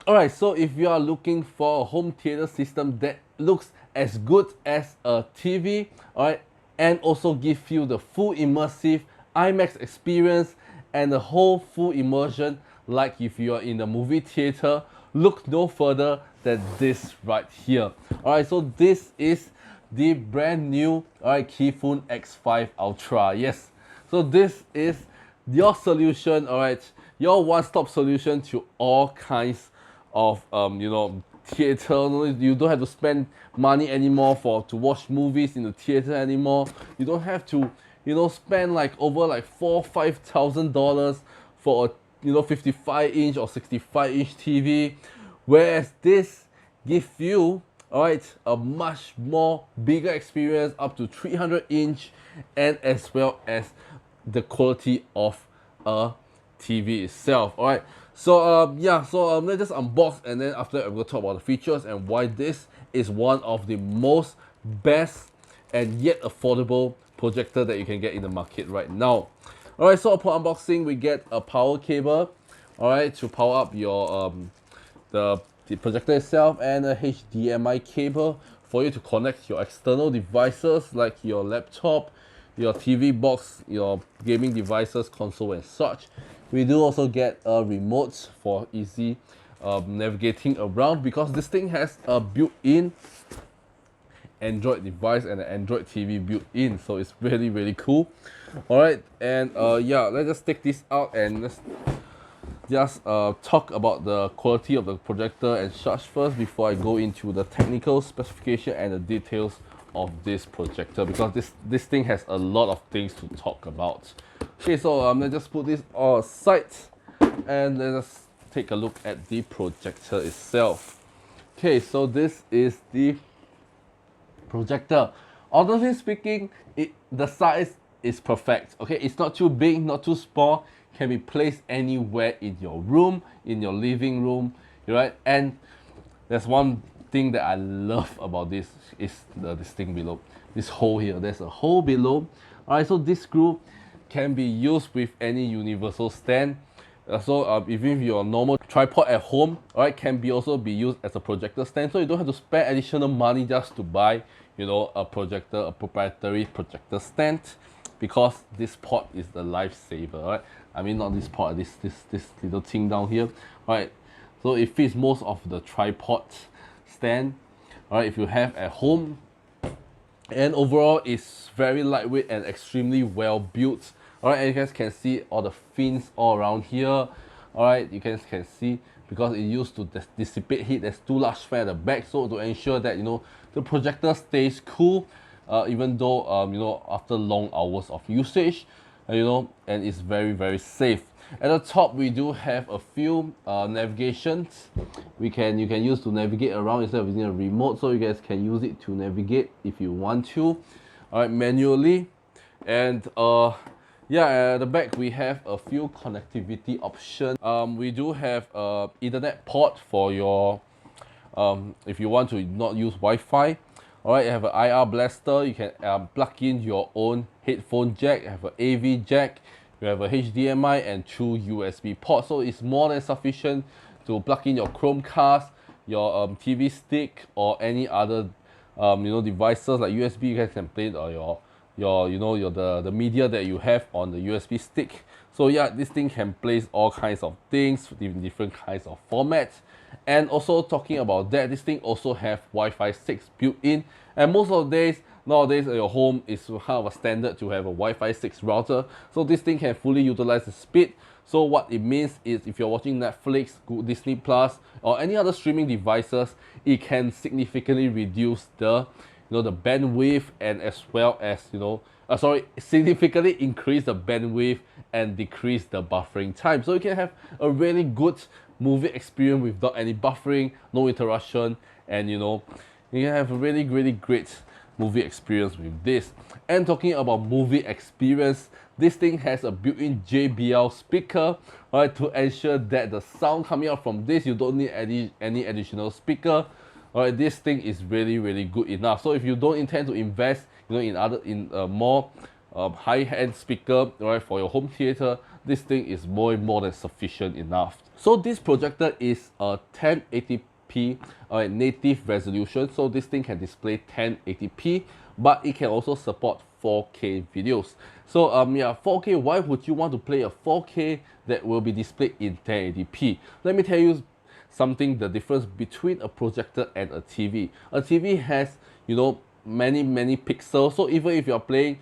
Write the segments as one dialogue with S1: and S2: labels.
S1: Alright, so if you are looking for a home theater system that looks as good as a TV, alright, and also give you the full immersive IMAX experience and the whole full immersion like if you are in the movie theater, look no further than this right here. Alright, so this is the brand new KEYPHOON X5 Ultra. Yes, so this is your solution, alright, your one-stop solution to all kinds of theater. You don't have to spend money anymore to watch movies in the theater anymore. You don't have to spend like over like $4,000-5,000 for a 55-inch or 65-inch TV, whereas this gives you a much more bigger experience, up to 300-inch, and as well as the quality of a TV itself. Alright, so let's just unbox, and then after that I'm going to talk about the features and why this is one of the most best and yet affordable projector that you can get in the market right now. Alright, so upon unboxing we get a power cable, alright, to power up your the projector itself, and a HDMI cable for you to connect your external devices like your laptop, your TV box, your gaming devices, console and such. We do also get a remote for easy navigating around, because this thing has a built-in Android device and an Android TV built in, so it's really cool. Alright, and yeah, let's just take this out and let's just talk about the quality of the projector and such first before I go into the technical specification and the details of this projector, because this thing has a lot of things to talk about. Okay, so let's just put this aside and let's take a look at the projector itself. Okay, so this is the projector. Honestly speaking, the size is perfect. Okay, it's not too big, not too small, can be placed anywhere in your room, in your living room, right? And there's one thing that I love about this is this thing below, this hole here. There's a hole below. Alright, so this screw can be used with any universal stand. Even if your normal tripod at home, alright, can also be used as a projector stand, so you don't have to spend additional money just to buy a projector, a proprietary projector stand, because this port is the lifesaver, right? I mean, not this port, this little thing down here, right? So it fits most of the tripod stand, alright, if you have at home. And overall, it's very lightweight and extremely well built. Alright, and you guys can see all the fins all around here. Alright, you guys can see, because it used to dissipate heat, there's two large fans at the back, so to ensure that the projector stays cool, even though after long hours of usage, and it's very safe. At the top we do have a few navigations you can use to navigate around instead of using a remote, so you guys can use it to navigate if you want to, alright, manually. And yeah, at the back we have a few connectivity options. We do have a Ethernet port for your if you want to not use Wi-Fi. Alright, you have an IR blaster, you can plug in your own headphone jack, you have an AV jack, you have a HDMI and 2 USB ports, so it's more than sufficient to plug in your Chromecast, your TV stick, or any other devices like USB. You guys can play the media that you have on the USB stick. So yeah, this thing can place all kinds of things in different kinds of formats. And also talking about that, this thing also have Wi-Fi 6 built in, and most of the days nowadays at your home is kind of a standard to have a Wi-Fi 6 router, so this thing can fully utilize the speed. So what it means is, if you're watching Netflix, Disney Plus, or any other streaming devices, it can significantly reduce the the bandwidth, and as well as significantly increase the bandwidth and decrease the buffering time, so you can have a really good movie experience without any buffering, no interruption, and you can have a really great movie experience with this. And talking about movie experience, this thing has a built-in JBL speaker, right, to ensure that the sound coming out from this, you don't need any additional speaker. Alright, this thing is really good enough. So if you don't intend to invest in more high-end speaker, right, for your home theater, this thing is more than sufficient enough. So this projector is a 1080p native resolution, so this thing can display 1080p, but it can also support 4K videos. So yeah, 4K, why would you want to play a 4K that will be displayed in 1080p? Let me tell you something, the difference between a projector and a TV. A TV has, you know, many pixels, so even if you are playing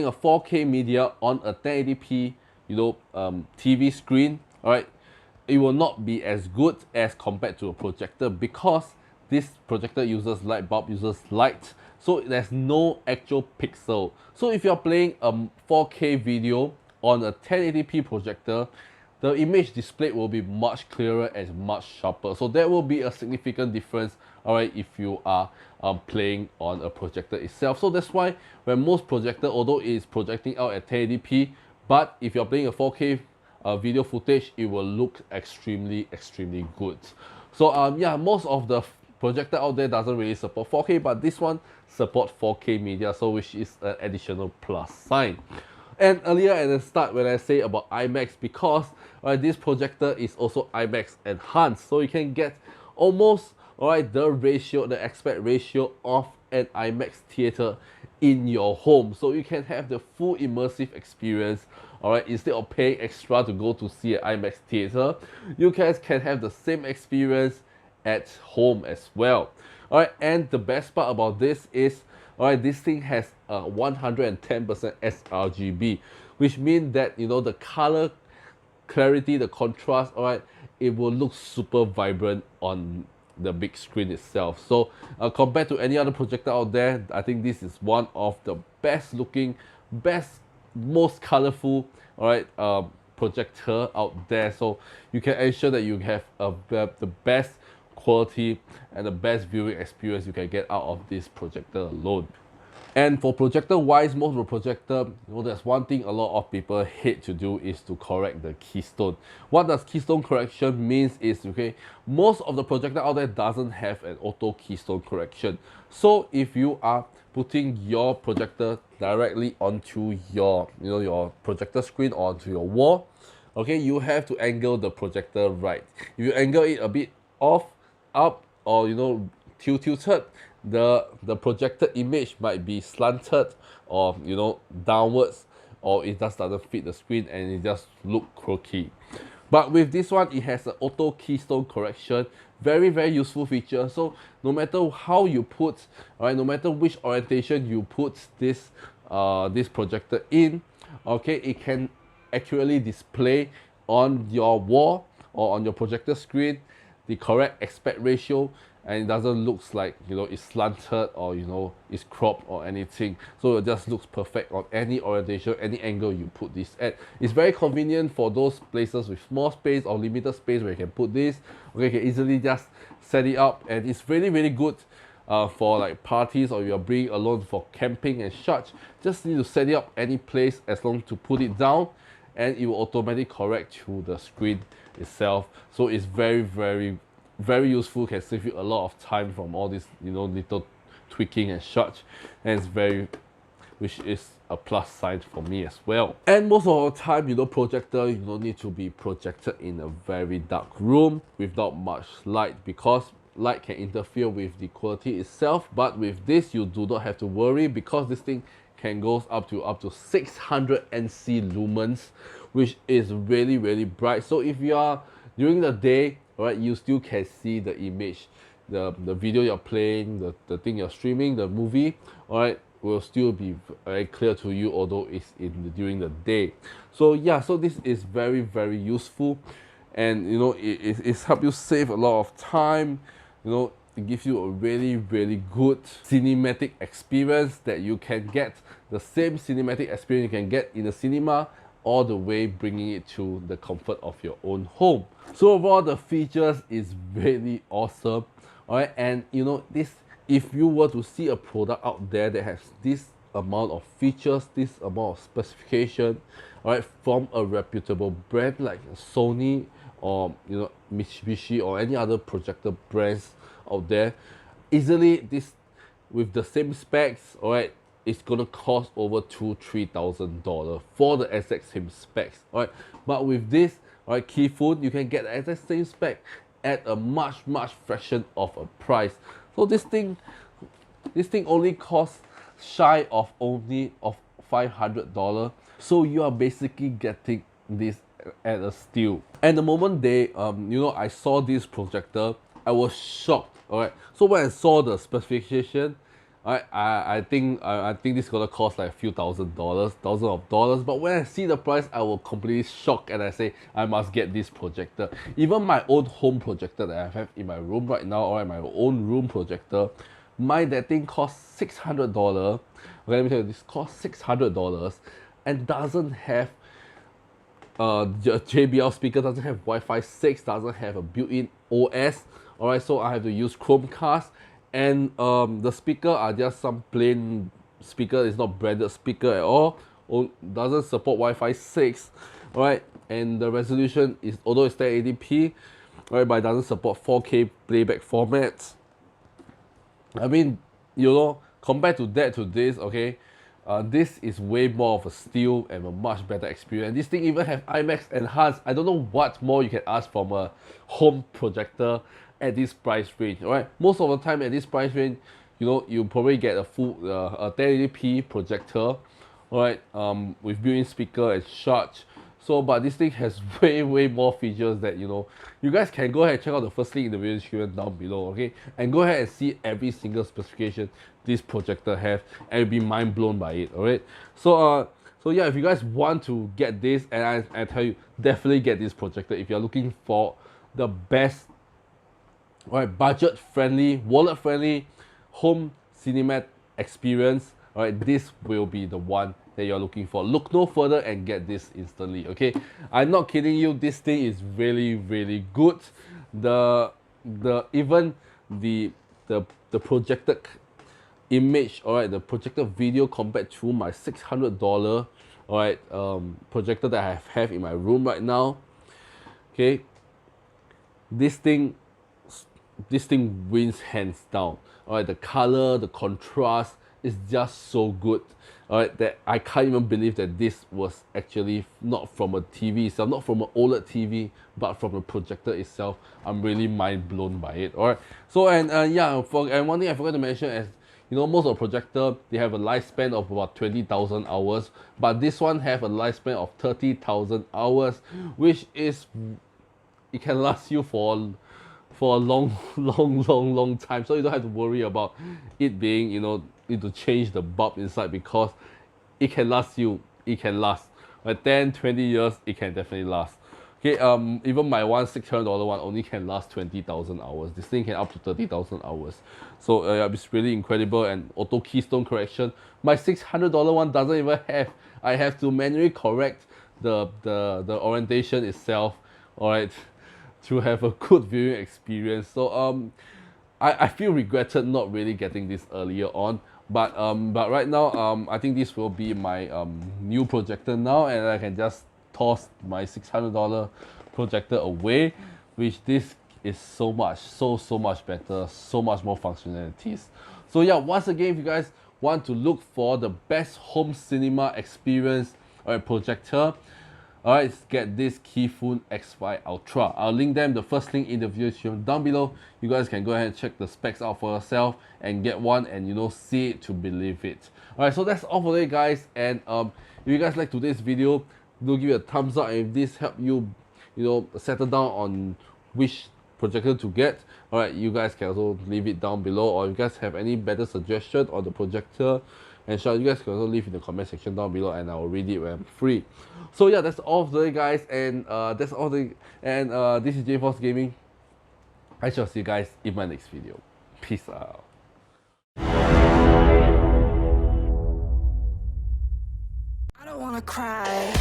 S1: a 4K media on a 1080p, you know, TV screen, all right, it will not be as good as compared to a projector, because this projector uses light bulb, uses light, so there's no actual pixel. So if you're playing a 4K video on a 1080p projector, the image displayed will be much clearer and much sharper. So there will be a significant difference, all right, if you are playing on a projector itself. So that's why when most projector, although it is projecting out at 1080p, but if you're playing a 4K video footage, it will look extremely good. So yeah, most of the projector out there doesn't really support 4K, but this one supports 4K media, so which is an additional plus sign. And earlier at the start when I say about IMAX, because this projector is also IMAX Enhanced, so you can get almost the ratio, the aspect ratio of an IMAX theater in your home, so you can have the full immersive experience. Instead of paying extra to go to see an IMAX theater, you guys can have the same experience at home as well. And the best part about this is, this thing has a 110% sRGB, which means that, you know, the color clarity, the contrast, it will look super vibrant on the big screen itself. So compared to any other projector out there, I think this is one of the best looking, most colorful, projector out there. So you can ensure that you have the best quality and the best viewing experience you can get out of this projector alone. And for projector wise, most of the projector, you know, there's one thing a lot of people hate to do is to correct the keystone. What does keystone correction means is, okay, most of the projector out there doesn't have an auto keystone correction. So if you are putting your projector directly onto your, you know, your projector screen or onto your wall, okay, you have to angle the projector right. If you angle it a bit off, up, or, you know, tilted, the projected image might be slanted or, you know, downwards, or it just doesn't fit the screen and it just look crooked. But with this one, it has an auto keystone correction, very useful feature. So no matter how you put, no matter which orientation you put this this projector in, okay, it can accurately display on your wall or on your projector screen the correct aspect ratio, and it doesn't look like, you know, it's slanted or, you know, it's cropped or anything. So it just looks perfect on any orientation, any angle you put this at. It's very convenient for those places with small space or limited space where you can put this. Okay, you can easily just set it up, and it's really good for like parties, or you're bringing alone for camping and such. Just need to set it up any place as long to put it down, and it will automatically correct to the screen itself. So it's very useful, can save you a lot of time from all this, you know, little tweaking and such, and it's which is a plus sign for me as well. And most of the time, you know, projector, you don't need to be projected in a very dark room without much light, because light can interfere with the quality itself. But with this, you do not have to worry, because this thing can go up to 600 NC lumens, which is really bright. So if you are during the day, you still can see the image, the video you're playing, the thing you're streaming, the movie, will still be very clear to you, although it's during the day. So yeah, so this is very useful, and you know, it's helped you save a lot of time. You know, it gives you a really good cinematic experience that you can get the same cinematic experience you can get in the cinema, all the way bringing it to the comfort of your own home. So overall, the features is really awesome. Alright, and you know, this, if you were to see a product out there that has this amount of features, this amount of specification, alright, from a reputable brand like Sony or, you know, Mitsubishi or any other projector brands out there, easily this, with the same specs, alright, it's gonna cost over $2,000-3,000 for the exact same specs. Alright, but with this, alright, KEYPHOON, you can get the exact same spec at a much fraction of a price. So this thing only costs shy of $500. So you are basically getting this at a steal. And the moment I saw this projector, I was shocked. Alright, so when I saw the specification, I think this is gonna cost like a few thousands of dollars. But when I see the price, I was completely shocked, and I say I must get this projector. Even my own home projector that I have in my room right now, or my own room projector, that thing costs $600. Okay, let me tell you, this costs $600 and doesn't have JBL speaker, doesn't have Wi-Fi 6, doesn't have a built-in OS. Alright, so I have to use Chromecast, and the speaker are just some plain speaker. It's not branded speaker at all. Doesn't support Wi-Fi 6. Alright, and the resolution is, although it's 1080p, alright, but it doesn't support 4K playback formats. I mean, compared to this, okay, this is way more of a steal and a much better experience. This thing even have IMAX Enhanced. I don't know what more you can ask from a home projector at this price range. Alright, most of the time at this price range, you probably get a full 1080p projector, alright, with built-in speaker and such. So, but this thing has way more features that you guys can go ahead and check out the first link in the video description down below, okay? And go ahead and see every single specification this projector has, and you'll be mind blown by it, alright? So yeah, if you guys want to get this, and I tell you, definitely get this projector if you're looking for the best, alright, budget-friendly, wallet-friendly home cinema experience. Alright, this will be the one that you're looking for. Look no further and get this instantly, okay? I'm not kidding you, this thing is really good. Even the projected image, alright, the projected video compared to my $600 alright projector that I have in my room right now, okay, this thing wins hands down. Alright, the color, the contrast is just so good. Alright, that I can't even believe that this was actually not from a TV itself, not from an OLED TV, but from a projector itself. I'm really mind blown by it. Alright, so and one thing I forgot to mention is, most of the projector, they have a lifespan of about 20,000 hours, but this one have a lifespan of 30,000 hours, which is, it can last you for a long time. So you don't have to worry about it being, need to change the bulb inside, because it can last like 10-20 years. It can definitely last. Okay, even my $600 one only can last 20,000 hours. This thing can up to 30,000 hours. So it's really incredible. And auto Keystone Correction, my $600 one doesn't even have. I have to manually correct the orientation itself, alright, to have a good viewing experience. So I feel regretted not really getting this earlier on, but right now I think this will be my new projector now, and I can just toss my $600 projector away, which this is so much better, so much more functionalities. So yeah, once again, if you guys want to look for the best home cinema experience or projector, alright, get this KEYPHOON X5 Ultra. I'll link them, the first link in the video description down below. You guys can go ahead and check the specs out for yourself and get one, and see it to believe it. Alright, so that's all for today, guys. And if you guys like today's video, do give it a thumbs up, and if this helped you, settle down on which projector to get, alright, you guys can also leave it down below. Or if you guys have any better suggestion on the projector, and sure, you guys can also leave in the comment section down below, and I'll read it when I'm free. So yeah, that's all for today, guys, and this is jforce Gaming. I shall see you guys in my next video. Peace out.
S2: I don't wanna cry.